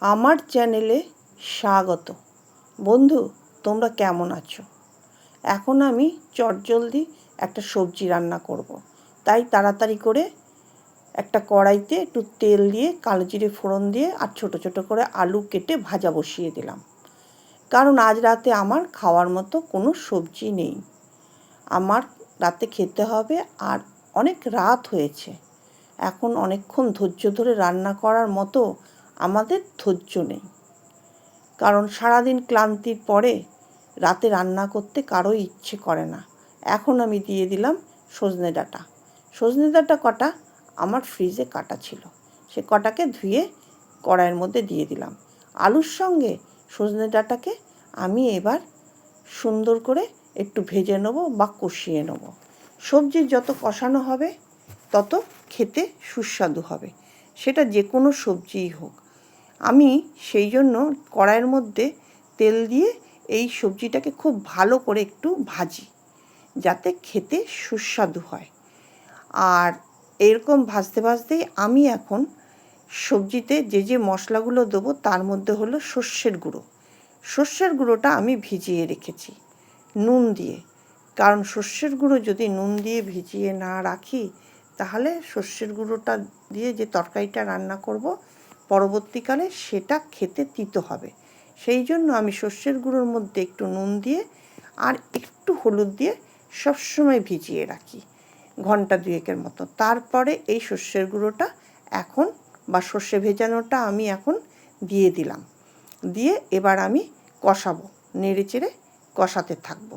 আমার চ্যানেলে স্বাগত। বন্ধু, তোমরা কেমন আছো? এখন আমি চটজলদি একটা সবজি রান্না করব। তাই তাড়াতাড়ি করে একটা কড়াইতে একটু তেল দিয়ে কালো জিরে ফোড়ন দিয়ে আর ছোট ছোট করে আলু কেটে ভাজা বসিয়ে দিলাম। কারণ আজ রাতে আমার খাওয়ার মতো কোনো সবজি নেই। আমার রাতে খেতে হবে আর অনেক রাত হয়েছে। এখন অনেকক্ষণ ধৈর্য ধরে রান্না করার মতো আমাদের ধৈর্য নেই। কারণ সারাদিন ক্লান্তির পরে রাতে রান্না করতে কারো ইচ্ছে করে না। এখন আমি দিয়ে দিলাম সজনে ডাঁটা। সজনে ডাঁটা কটা আমার ফ্রিজে কাটা ছিল, সে কটাকে ধুয়ে কড়াইয়ের মধ্যে দিয়ে দিলাম। আলুর সঙ্গে সজনে ডাঁটাকে আমি এবার সুন্দর করে একটু ভেজে নেব বা কষিয়ে নেব। সবজি যত কষানো হবে তত খেতে সুস্বাদু হবে, সেটা যে কোনো সবজিই হোক। আমি সেই জন্য কড়াইয়ের মধ্যে তেল দিয়ে এই সবজিটাকে খুব ভালো করে একটু ভাজি, যাতে খেতে সুস্বাদু হয়। আর এরকম ভাজতে ভাজতেই আমি এখন সবজিতে যে যে মশলাগুলো দেবো তার মধ্যে হলো সর্ষের গুঁড়ো। সর্ষের গুঁড়োটা আমি ভিজিয়ে রেখেছি নুন দিয়ে, কারণ সর্ষের গুঁড়ো যদি নুন দিয়ে ভিজিয়ে না রাখি তাহলে সর্ষের গুঁড়োটা দিয়ে যে তরকারিটা রান্না করব পরবর্তীকালে সেটা খেতে তিতো হবে। সেই জন্য আমি সর্ষের গুঁড়োর মধ্যে একটু নুন দিয়ে আর একটু হলুদ দিয়ে সবসময় ভিজিয়ে রাখি ঘন্টা দুয়েকের মতো। তারপরে এই সর্ষের গুঁড়োটা এখন বা সর্ষে ভেজানোটা আমি এখন দিয়ে দিলাম। দিয়ে এবার আমি কষাবো, নেড়ে চেড়ে কষাতে থাকবো।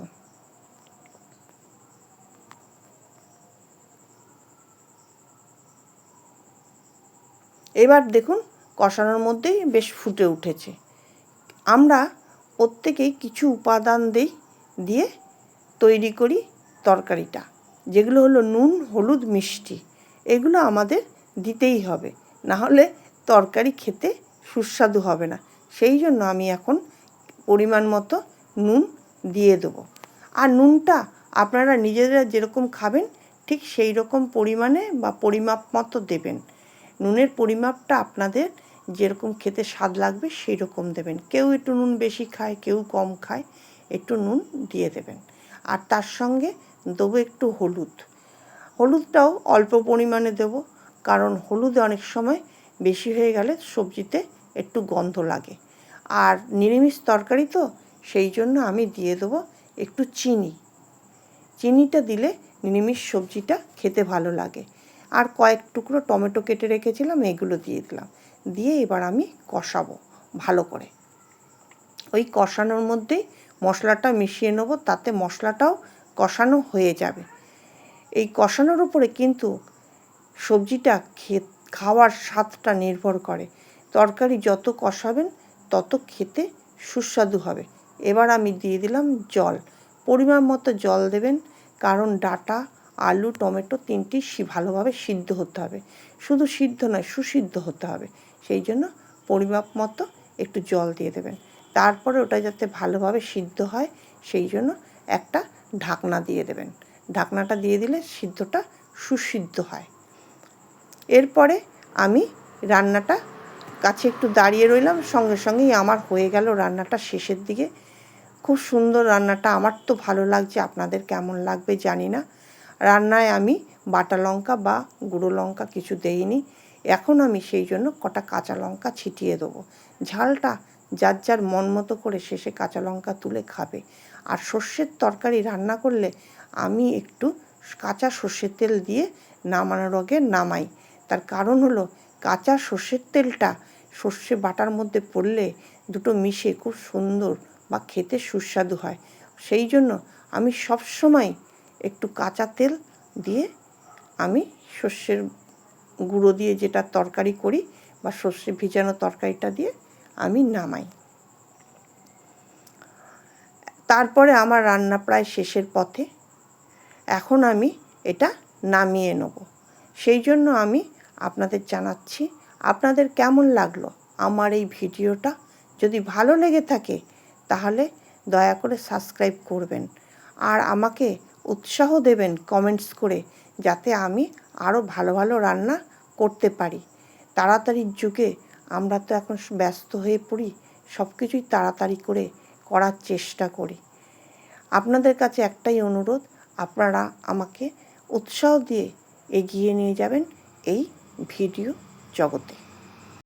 এবার দেখুন কষানোর মধ্যেই বেশ ফুটে উঠেছে। আমরা প্রত্যেকেই কিছু উপাদান দিয়ে তৈরি করি তরকারিটা, যেগুলো হলো নুন, হলুদ, মিষ্টি। এগুলো আমাদের দিতেই হবে, না হলে তরকারি খেতে সুস্বাদু হবে না। সেই জন্য আমি এখন পরিমাণ মতো নুন দিয়ে দেবো। আর নুনটা আপনারা নিজেরা যেরকম খাবেন ঠিক সেই রকম পরিমাণে বা পরিমাপ মতো দেবেন। নুনের পরিমাপটা আপনাদের যেরকম খেতে স্বাদ লাগবে সেই রকম দেবেন। কেউ একটু নুন বেশি খায়, কেউ কম খায়, একটু নুন দিয়ে দেবেন। আর তার সঙ্গে দেবো একটু হলুদ। হলুদটাও অল্প পরিমাণে দেবো, কারণ হলুদ অনেক সময় বেশি হয়ে গেলে সবজিতে একটু গন্ধ লাগে। আর নিরামিষ তরকারি তো, সেই জন্য আমি দিয়ে দেবো একটু চিনি। চিনিটা দিলে নিরামিষ সবজিটা খেতে ভালো লাগে। আর কয়েক টুকরো টমেটো কেটে রেখেছিলাম, এগুলো দিয়ে দিলাম। দিয়ে এবার আমি কষাবো ভালো করে। ওই কষানোর মধ্যেই মশলাটা মিশিয়ে নেব, তাতে মশলাটাও কষানো হয়ে যাবে। এই কষানোর উপরে কিন্তু সবজিটা খাওয়ার স্বাদটা নির্ভর করে। তরকারি যত কষাবেন তত খেতে সুস্বাদু হবে। এবার আমি দিয়ে দিলাম জল। পরিমাণ মতো জল দেবেন, কারণ ডাঁটা, আলু, টমেটো তিনটি ভালোভাবে সিদ্ধ হতে হবে। শুধু সিদ্ধ নয়, সুসিদ্ধ হতে হবে। সেই জন্য পরিমাপ মতো একটু জল দিয়ে দেবেন। তারপরে ওটা যাতে ভালোভাবে সিদ্ধ হয় সেই জন্য একটা ঢাকনা দিয়ে দেবেন। ঢাকনাটা দিয়ে দিলে সিদ্ধটা সুসিদ্ধ হয়। এরপরে আমি রান্নাটা কাছে একটু দাঁড়িয়ে রইলাম, সঙ্গে সঙ্গেই আমার হয়ে গেল রান্নাটা শেষের দিকে। খুব সুন্দর রান্নাটা, আমার তো ভালো লাগছে, আপনাদের কেমন লাগবে জানি না। রান্নায় আমি বাটা লঙ্কা বা গুঁড়ো লঙ্কা কিছু দেইনি। এখন আমি সেই জন্য কটা কাঁচা লঙ্কা ছিটিয়ে দেবো। ঝালটা যার যার মন মতো করে শেষে কাঁচা লঙ্কা তুলে খাবে। আর সর্ষের তরকারি রান্না করলে আমি একটু কাঁচা সর্ষের তেল দিয়ে নামানোর আগে নামাই। তার কারণ হলো কাঁচা সর্ষের তেলটা সর্ষে বাটার মধ্যে পড়লে দুটো মিশে খুব সুন্দর বা খেতে সুস্বাদু হয়। সেই জন্য আমি সবসময় একটু কাঁচা তেল দিয়ে আমি সর্ষের গুঁড়ো দিয়ে যেটা তরকারি করি বা সর্ষে ভিজানো তরকারিটা দিয়ে আমি নামাই। তারপরে আমার রান্না প্রায় শেষের পথে। এখন আমি এটা নামিয়ে নেব। সেই জন্য আমি আপনাদের জানাচ্ছি আপনাদের কেমন লাগলো আমার এই ভিডিওটা। যদি ভালো লেগে থাকে তাহলে দয়া করে সাবস্ক্রাইব করবেন আর আমাকে উৎসাহ দেবেন কমেন্টস করে, যাতে আমি আরও ভালো ভালো রান্না করতে পারি। তাড়াতাড়ির যুগে আমরা তো এখন ব্যস্ত হয়ে পড়ি, সব কিছুই তাড়াতাড়ি করে করার চেষ্টা করি। আপনাদের কাছে একটাই অনুরোধ, আপনারা আমাকে উৎসাহ দিয়ে এগিয়ে নিয়ে যাবেন এই ভিডিও জগতে।